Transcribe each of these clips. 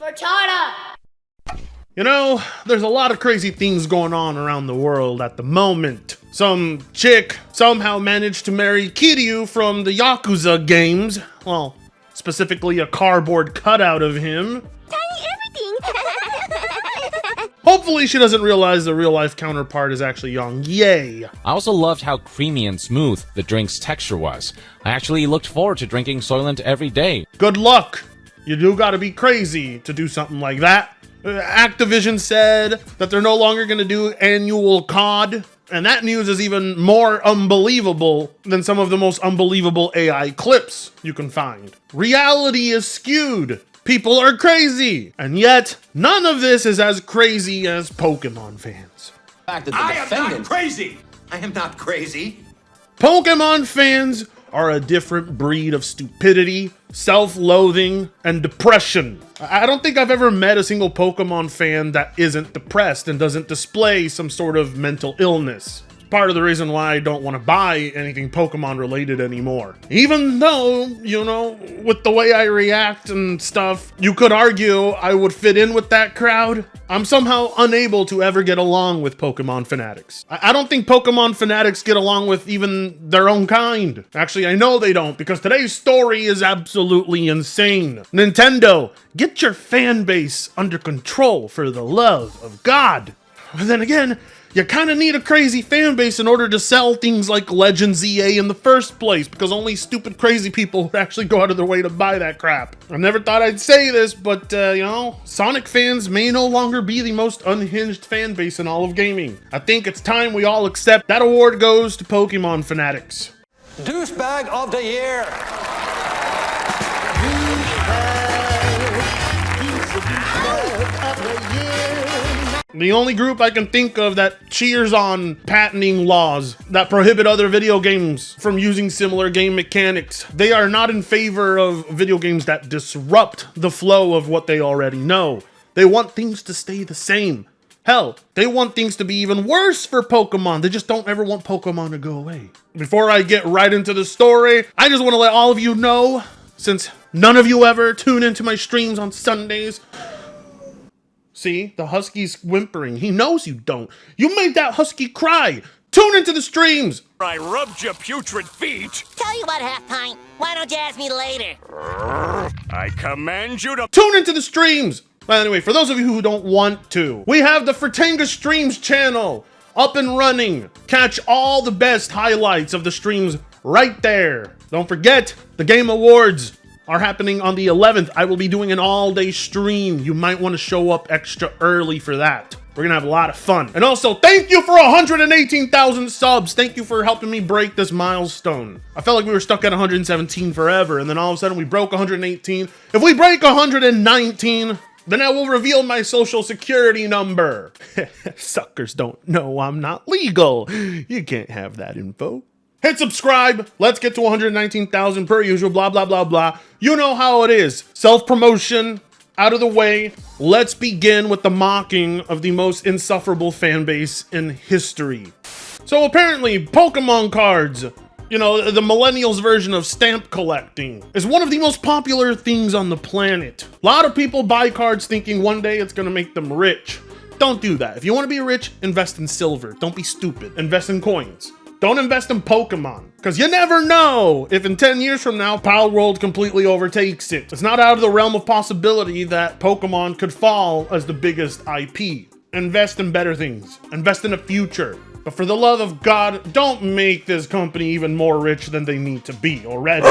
Cortana! You know, there's a lot of crazy things going on around the world at the moment. Some chick somehow managed to marry Kiryu from the Yakuza games. Well, specifically a cardboard cutout of him. Tiny everything! Hopefully she doesn't realize the real life counterpart is actually Yang Ye. I also loved how creamy and smooth the drink's texture was. I actually looked forward to drinking Soylent every day. Good luck. You do gotta be crazy to do something like that. Activision said that they're no longer gonna do annual COD, and that news is even more unbelievable than some of the most unbelievable AI clips you can find. Reality is skewed. People are crazy, and yet none of this is as crazy as Pokemon fans. I am not crazy! I am not crazy. Pokemon fans are a different breed of stupidity, self-loathing, and depression. I don't think I've ever met a single Pokemon fan that isn't depressed and doesn't display some sort of mental illness. It's part of the reason why I don't want to buy anything Pokemon related anymore. Even though, you know, with the way I react and stuff, you could argue I would fit in with that crowd. I'm somehow unable to ever get along with Pokemon fanatics. I don't think Pokemon fanatics get along with even their own kind. Actually, I know they don't, because today's story is absolutely insane. Nintendo, get your fan base under control for the love of God. But then again, you kind of need a crazy fan base in order to sell things like Legends EA in the first place, because only stupid crazy people would actually go out of their way to buy that crap. I never thought I'd say this, but you know, Sonic fans may no longer be the most unhinged fan base in all of gaming. I think it's time we all accept that award goes to Pokemon fanatics. Douchebag of the year! The only group I can think of that cheers on patenting laws that prohibit other video games from using similar game mechanics. They are not in favor of video games that disrupt the flow of what they already know. They want things to stay the same. Hell, they want things to be even worse for Pokemon. They just don't ever want Pokemon to go away. Before I get right into the story, I just want to let all of you know, since none of you ever tune into my streams on Sundays. See, the husky's whimpering. He knows you don't. You made that husky cry. Tune into the streams. I rubbed your putrid feet. Tell you what, Half-Pint, why don't you ask me later? I command you to Tune into the streams. But anyway, for those of you who don't want to, we have the Fertanga Streams channel up and running. Catch all the best highlights of the streams right there. Don't forget, the Game Awards are happening on the 11th. I will be doing an all-day stream. You might want to show up extra early for that. We're gonna have a lot of fun. And also, thank you for 118,000 subs. Thank you for helping me break this milestone. I felt like we were stuck at 117 forever, and then all of a sudden we broke 118. If we break 119, then I will reveal my social security number. Suckers don't know I'm not legal. You can't have that info. Hit subscribe. Let's get to 119,000 per usual, blah, blah, blah, blah. You know how it is. Self-promotion out of the way. Let's begin with the mocking of the most insufferable fan base in history. So apparently, Pokemon cards, you know, the millennials version of stamp collecting, is one of the most popular things on the planet. A lot of people buy cards thinking one day it's gonna make them rich. Don't do that. If you want to be rich, invest in silver. Don't be stupid. Invest in coins. Don't invest in Pokemon, because you never know if in 10 years from now, Pal World completely overtakes it. It's not out of the realm of possibility that Pokemon could fall as the biggest IP. Invest in better things. Invest in the future. But for the love of God, don't make this company even more rich than they need to be already.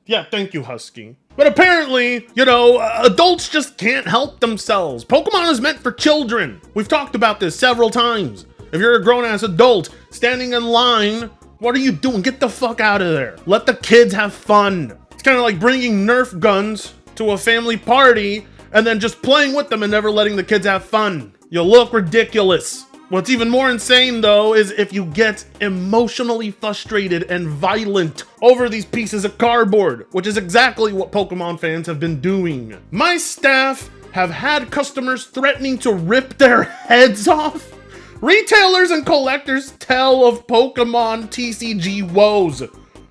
Yeah, thank you, Husky. But apparently, you know, adults just can't help themselves. Pokemon is meant for children. We've talked about this several times. If you're a grown-ass adult standing in line, what are you doing? Get the fuck out of there. Let the kids have fun. It's kind of like bringing Nerf guns to a family party and then just playing with them and never letting the kids have fun. You look ridiculous. What's even more insane, though, is if you get emotionally frustrated and violent over these pieces of cardboard, which is exactly what Pokemon fans have been doing. My staff have had customers threatening to rip their heads off. Retailers and collectors tell of Pokemon TCG woes.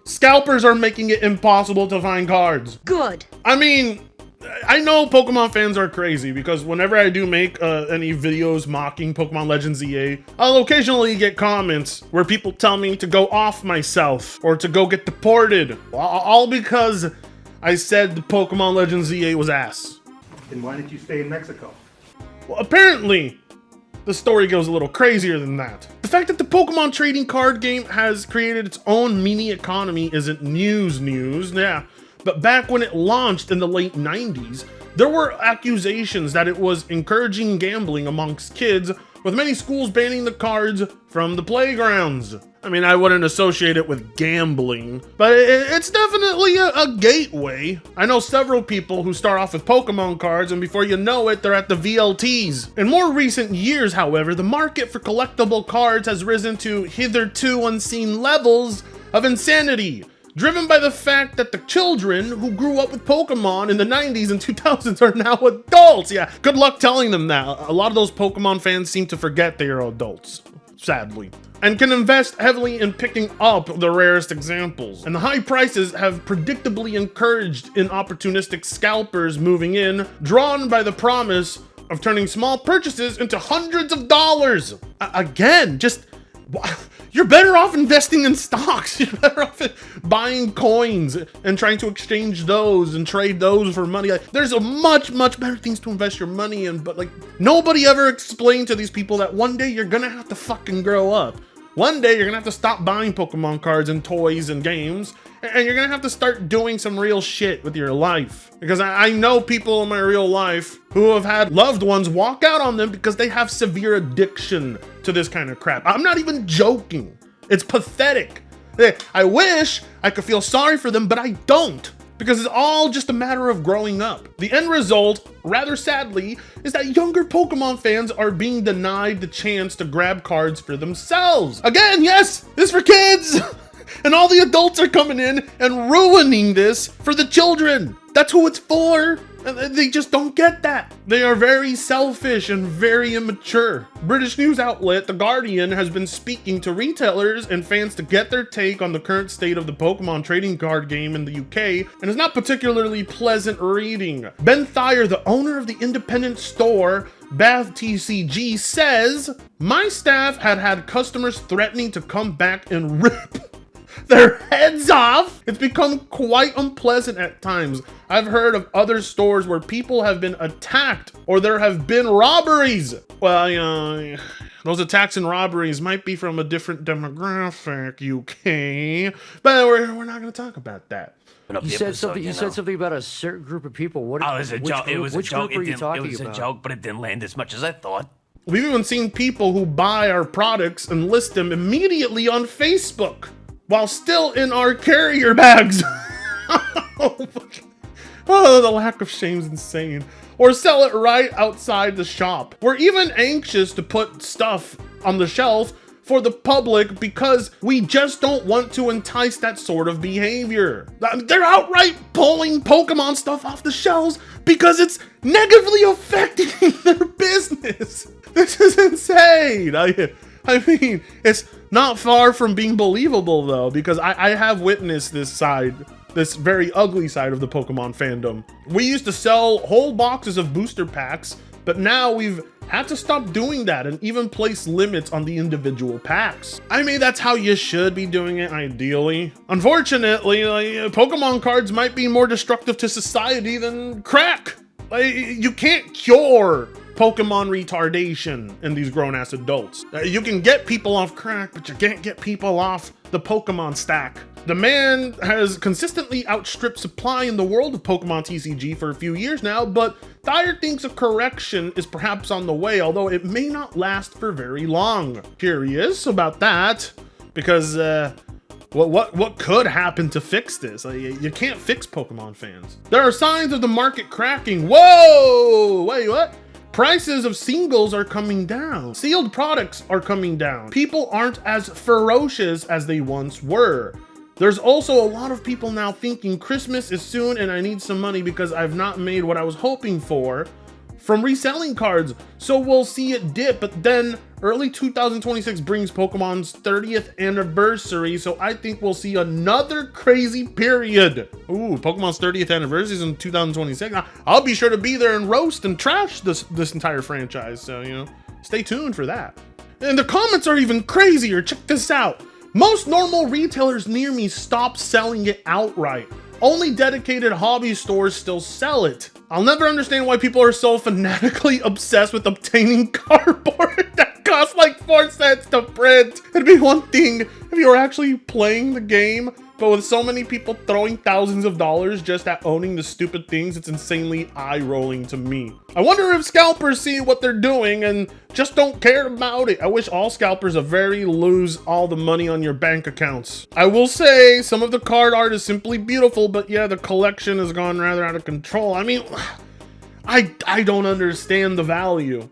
Scalpers are making it impossible to find cards. Good. I mean, I know Pokemon fans are crazy because whenever I do make any videos mocking Pokemon Legends EA, I'll occasionally get comments where people tell me to go off myself or to go get deported, all because I said the Pokemon Legends EA was ass. Then why did you stay in Mexico? Well, apparently, the story goes a little crazier than that. The fact that the Pokemon trading card game has created its own mini economy isn't news, yeah. But back when it launched in the late 90s, there were accusations that it was encouraging gambling amongst kids, with many schools banning the cards from the playgrounds. I mean, I wouldn't associate it with gambling, but it's definitely a gateway. I know several people who start off with Pokemon cards, and before you know it, they're at the VLTs. In more recent years, however, the market for collectible cards has risen to hitherto unseen levels of insanity, driven by the fact that the children who grew up with Pokemon in the 90s and 2000s are now adults. Yeah, good luck telling them that. A lot of those Pokemon fans seem to forget they are adults, sadly, and can invest heavily in picking up the rarest examples. And the high prices have predictably encouraged opportunistic scalpers moving in, drawn by the promise of turning small purchases into hundreds of dollars. Again, just... You're better off investing in stocks. You're better off buying coins and trying to exchange those and trade those for money. Like, there's a much better things to invest your money in, but like nobody ever explained to these people that one day you're gonna have to fucking grow up. One day you're gonna have to stop buying Pokemon cards and toys and games, and you're gonna have to start doing some real shit with your life. Because I know people in my real life who have had loved ones walk out on them because they have severe addiction to this kind of crap. I'm not even joking. It's pathetic. I wish I could feel sorry for them, but I don't. Because it's all just a matter of growing up. The end result, rather sadly, is that younger Pokemon fans are being denied the chance to grab cards for themselves. Again, yes, this is for kids! And all the adults are coming in and ruining this for the children. That's who it's for. And they just don't get that. They are very selfish and very immature. British news outlet The Guardian has been speaking to retailers and fans to get their take on the current state of the Pokemon trading card game in the UK, and it's not particularly pleasant reading. Ben Thayer, the owner of the independent store Bath TCG, says, "My staff had customers threatening to come back and rip their heads off. It's become quite unpleasant at times. I've heard of other stores where people have been attacked or there have been robberies." Well, those attacks and robberies might be from a different demographic, UK, but we're not going to talk about that. You said something. You said something about a certain group of people. What? Oh, it was a joke. It was a joke. It was a joke, but it didn't land as much as I thought. We've even seen people who buy our products and list them immediately on Facebook while still in our carrier bags. Oh, the lack of shame is insane. Or sell it right outside the shop. We're even anxious to put stuff on the shelf for the public because we just don't want to entice that sort of behavior. They're outright pulling Pokemon stuff off the shelves because it's negatively affecting their business. This is insane. I mean, it's not far from being believable though, because I have witnessed this side, this very ugly side of the Pokemon fandom. We used to sell whole boxes of booster packs, but now we've had to stop doing that and even place limits on the individual packs. I mean, that's how you should be doing it ideally. Unfortunately, Pokemon cards might be more destructive to society than crack. You can't cure Pokemon retardation in these grown-ass adults. You can get people off crack, but you can't get people off the Pokemon stack. Demand has consistently outstripped supply in the world of Pokemon TCG for a few years now, but Thayer thinks a correction is perhaps on the way, although it may not last for very long. Curious about that, because what could happen to fix this? You can't fix Pokemon fans. There are signs of the market cracking. Whoa! Wait, what? Prices of singles are coming down. Sealed products are coming down. People aren't as ferocious as they once were. There's also a lot of people now thinking Christmas is soon and I need some money because I've not made what I was hoping for from reselling cards, so we'll see it dip. But then early 2026 brings Pokemon's 30th anniversary, so I think we'll see another crazy period. Ooh, Pokemon's 30th anniversary is in 2026. I'll be sure to be there and roast and trash this entire franchise, so, you know, stay tuned for that. And the comments are even crazier. Check this out. Most normal retailers near me stopped selling it outright. Only dedicated hobby stores still sell it. I'll never understand why people are so fanatically obsessed with obtaining cardboard that costs like 4 cents to print. It'd be one thing if you were actually playing the game, but with so many people throwing thousands of dollars just at owning the stupid things, it's insanely eye-rolling to me. I wonder if scalpers see what they're doing and just don't care about it. I wish all scalpers lose all the money on your bank accounts. I will say some of the card art is simply beautiful, but yeah, the collection has gone rather out of control. I mean, I don't understand the value.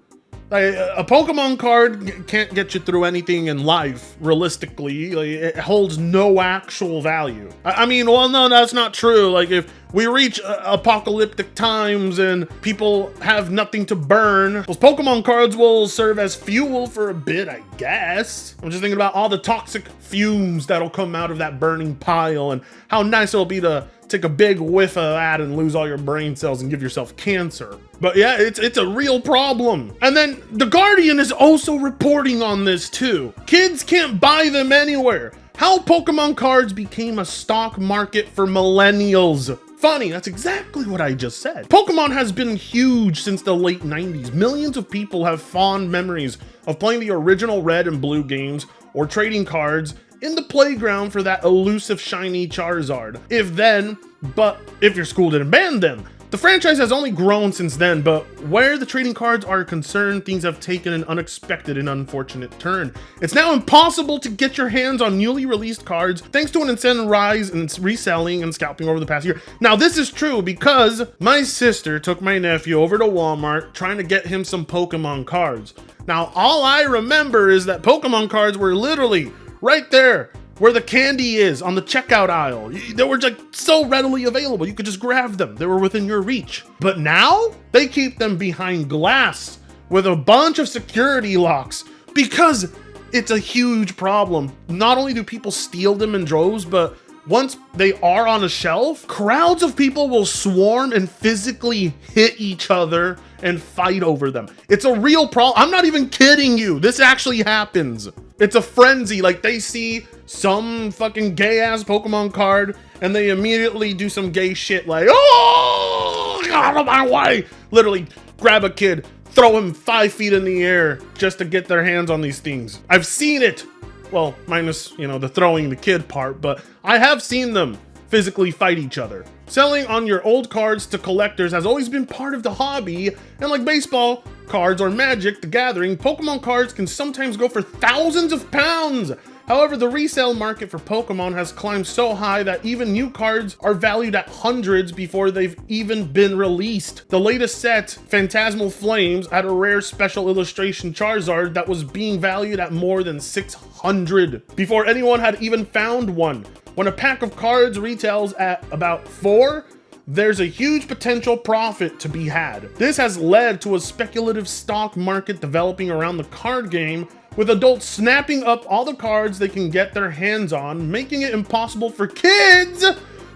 A Pokemon card can't get you through anything in life, realistically. Like, it holds no actual value. I mean, well, no, that's not true. Like, if we reach apocalyptic times and people have nothing to burn, those Pokemon cards will serve as fuel for a bit, I guess. I'm just thinking about all the toxic fumes that'll come out of that burning pile and how nice it'll be to take a big whiff of that and lose all your brain cells and give yourself cancer. But yeah, it's a real problem. And then The Guardian is also reporting on this too. Kids can't buy them anywhere. How Pokemon cards became a stock market for millennials. Funny, that's exactly what I just said. Pokemon has been huge since the late 90s. Millions of people have fond memories of playing the original Red and Blue games or trading cards in the playground for that elusive shiny Charizard. If your school didn't ban them. The franchise has only grown since then, but where the trading cards are concerned, things have taken an unexpected and unfortunate turn. It's now impossible to get your hands on newly released cards thanks to an insane rise in reselling and scalping over the past year. Now, this is true because my sister took my nephew over to Walmart trying to get him some Pokemon cards. Now, all I remember is that Pokemon cards were literally right there where the candy is on the checkout aisle. They were like so readily available. You could just grab them. They were within your reach. But now they keep them behind glass with a bunch of security locks because it's a huge problem. Not only do people steal them in droves, but once they are on a shelf, crowds of people will swarm and physically hit each other and fight over them. It's a real problem. I'm not even kidding you. This actually happens. It's a frenzy. Like, they see some fucking gay ass Pokemon card and they immediately do some gay shit like, oh, get out of my way. Literally grab a kid, throw him 5 feet in the air just to get their hands on these things. I've seen it. Well, minus, you know, the throwing the kid part, but I have seen them physically fight each other. Selling on your old cards to collectors has always been part of the hobby, and like baseball cards or Magic the Gathering, Pokemon cards can sometimes go for thousands of pounds. However, the resale market for Pokemon has climbed so high that even new cards are valued at hundreds before they've even been released. The latest set, Phantasmal Flames, had a rare special illustration Charizard that was being valued at more than 600 before anyone had even found one. When a pack of cards retails at about 4, there's a huge potential profit to be had. This has led to a speculative stock market developing around the card game, with adults snapping up all the cards they can get their hands on, making it impossible for kids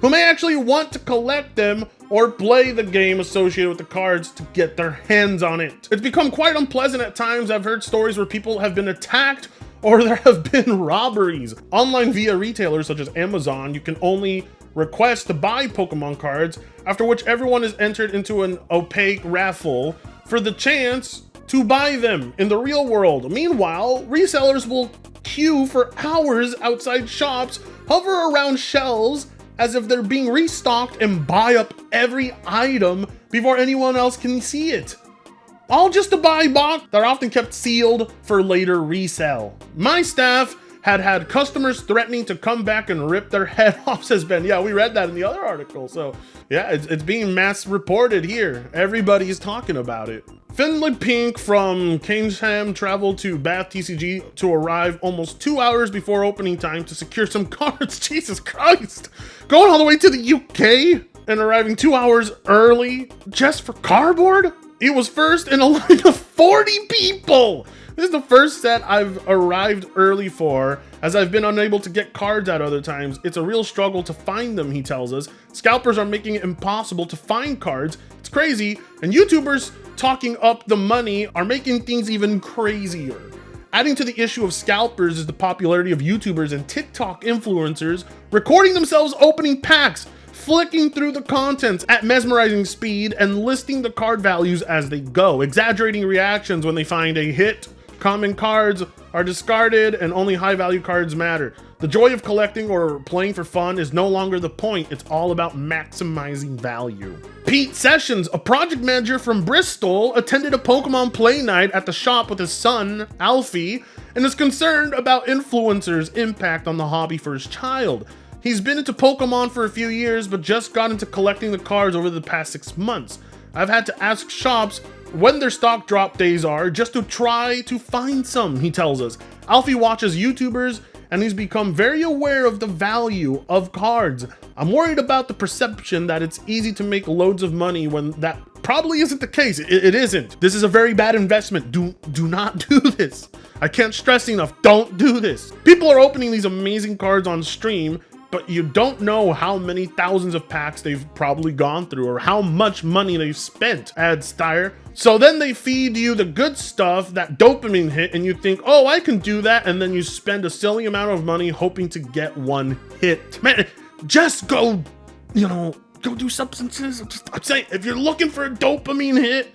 who may actually want to collect them or play the game associated with the cards to get their hands on it. It's become quite unpleasant at times. I've heard stories where people have been attacked or there have been robberies. Online via retailers such as Amazon, you can only request to buy Pokemon cards, after which everyone is entered into an opaque raffle for the chance to buy them in the real world. Meanwhile, resellers will queue for hours outside shops, hover around shelves as if they're being restocked, and buy up every item before anyone else can see it. All just to buy box that are often kept sealed for later resale. My staff had customers threatening to come back and rip their head off, says Ben. Yeah, we read that in the other article. So yeah, it's being mass reported here. Everybody's talking about it. Finley Pink from Keynesham traveled to Bath TCG to arrive almost 2 hours before opening time to secure some cards. Jesus Christ. Going all the way to the UK and arriving 2 hours early just for cardboard? He was first in a line of 40 people. This is the first set I've arrived early for, as I've been unable to get cards at other times. It's a real struggle to find them, he tells us. Scalpers are making it impossible to find cards. It's crazy, and YouTubers talking up the money are making things even crazier. Adding to the issue of scalpers is the popularity of YouTubers and TikTok influencers recording themselves opening packs, flicking through the contents at mesmerizing speed and listing the card values as they go, exaggerating reactions when they find a hit. Common cards are discarded and only high value cards matter. The joy of collecting or playing for fun is no longer the point. It's all about maximizing value. Pete Sessions, a project manager from Bristol, attended a Pokemon play night at the shop with his son, Alfie, and is concerned about influencers' impact on the hobby for his child. He's been into Pokemon for a few years, but just got into collecting the cards over the past 6 months. I've had to ask shops when their stock drop days are just to try to find some, he tells us. Alfie watches YouTubers and he's become very aware of the value of cards. I'm worried about the perception that it's easy to make loads of money when that probably isn't the case. It isn't. This is a very bad investment. Do not do this. I can't stress enough, don't do this. People are opening these amazing cards on stream, but you don't know how many thousands of packs they've probably gone through or how much money they've spent, adds Steyer. So then they feed you the good stuff, that dopamine hit, and you think, oh, I can do that, and then you spend a silly amount of money hoping to get one hit. Man, just go, go do substances. I'm saying, if you're looking for a dopamine hit,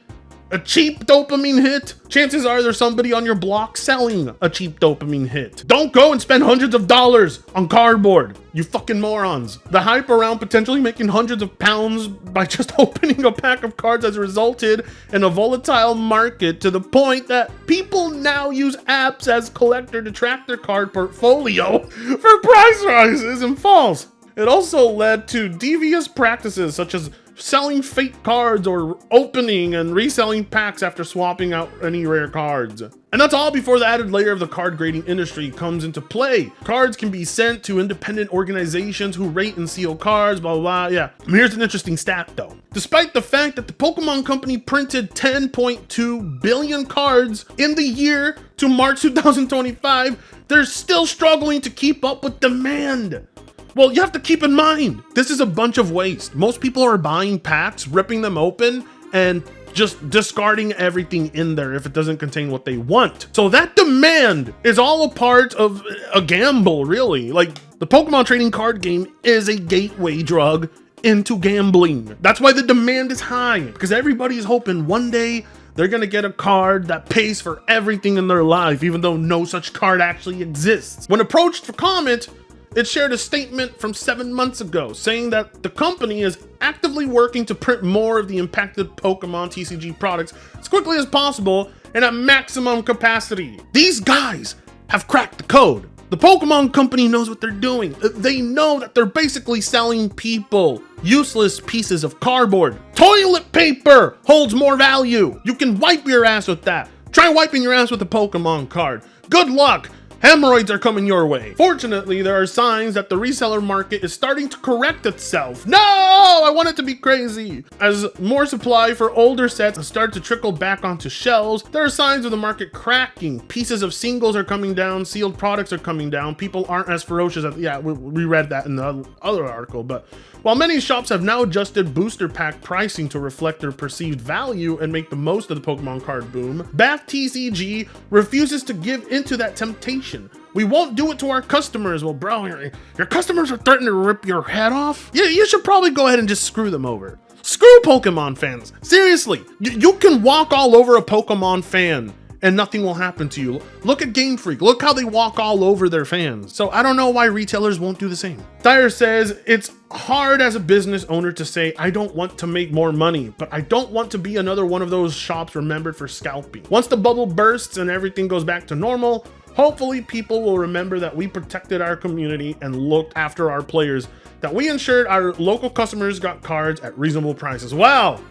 a cheap dopamine hit, chances are there's somebody on your block selling a cheap dopamine hit. Don't go and spend hundreds of dollars on cardboard, you fucking morons. The hype around potentially making hundreds of pounds by just opening a pack of cards has resulted in a volatile market to the point that people now use apps as collector to track their card portfolio for price rises and falls. It also led to devious practices such as selling fake cards or opening and reselling packs after swapping out any rare cards. And that's all before the added layer of the card grading industry comes into play. Cards can be sent to independent organizations who rate and seal cards, blah, blah, blah. Yeah. Here's an interesting stat though. Despite the fact that the Pokemon Company printed 10.2 billion cards in the year to March 2025, they're still struggling to keep up with demand. Well, you have to keep in mind, this is a bunch of waste. Most people are buying packs, ripping them open, and just discarding everything in there if it doesn't contain what they want. So that demand is all a part of a gamble, really. Like, the Pokemon trading card game is a gateway drug into gambling. That's why the demand is high, because everybody is hoping one day they're gonna get a card that pays for everything in their life, even though no such card actually exists. When approached for comment, it shared a statement from 7 months ago saying that the company is actively working to print more of the impacted Pokemon TCG products as quickly as possible and at maximum capacity. These guys have cracked the code. The Pokemon Company knows what they're doing. They know that they're basically selling people useless pieces of cardboard. Toilet paper holds more value. You can wipe your ass with that. Try wiping your ass with a Pokemon card. Good luck. Hemorrhoids are coming your way. Fortunately, there are signs that the reseller market is starting to correct itself. No, I want it to be crazy. As more supply for older sets start to trickle back onto shelves, there are signs of the market cracking. Pieces of singles are coming down, sealed products are coming down. People aren't as ferocious as, yeah, we read that in the other article, but while many shops have now adjusted booster pack pricing to reflect their perceived value and make the most of the Pokemon card boom, Bath TCG refuses to give into that temptation. We won't do it to our customers. Well, bro, your customers are threatening to rip your head off? Yeah, you should probably go ahead and just screw them over. Screw Pokemon fans. Seriously, you can walk all over a Pokemon fan and nothing will happen to you. Look at Game Freak. Look how they walk all over their fans. So I don't know why retailers won't do the same. Dyer says, it's hard as a business owner to say, I don't want to make more money, but I don't want to be another one of those shops remembered for scalping. Once the bubble bursts and everything goes back to normal, hopefully people will remember that we protected our community and looked after our players, that we ensured our local customers got cards at reasonable prices. Well,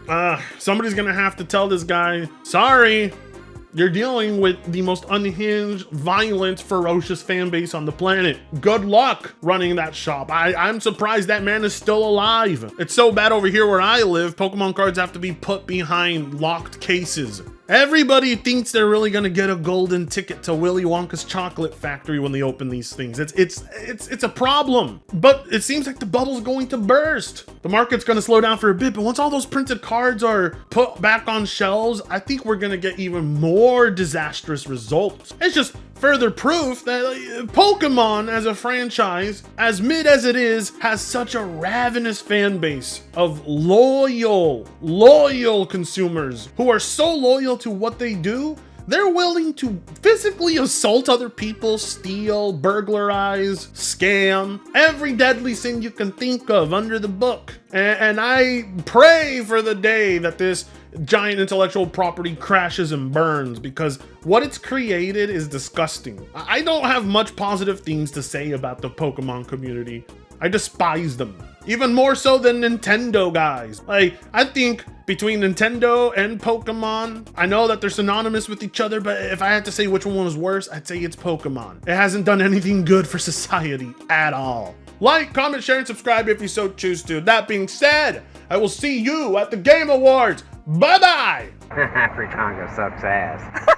somebody's gonna have to tell this guy, sorry, You're dealing with the most unhinged, violent, ferocious fan base on the planet. Good luck running that shop. I'm surprised that man is still alive. It's so bad over here where I live, Pokemon cards have to be put behind locked cases. Everybody thinks they're really gonna get a golden ticket to Willy Wonka's chocolate factory when they open these things. It's a problem. But it seems like the bubble's going to burst. The market's gonna slow down for a bit, but once all those printed cards are put back on shelves, I think we're gonna get even more disastrous results. It's just further proof that Pokemon as a franchise, as mid as it is, has such a ravenous fan base of loyal consumers who are so loyal to what they do, they're willing to physically assault other people, steal, burglarize, scam, every deadly sin you can think of under the book. And I pray for the day that this giant intellectual property crashes and burns, because what it's created is disgusting. I don't have much positive things to say about the Pokemon community. I despise them. Even more so than Nintendo guys. Like, I think between Nintendo and Pokemon, I know that they're synonymous with each other, but if I had to say which one was worse, I'd say it's Pokemon. It hasn't done anything good for society at all. Like, comment, share, and subscribe if you so choose to. That being said, I will see you at the Game Awards. Bye-bye! Fritongo sucks ass.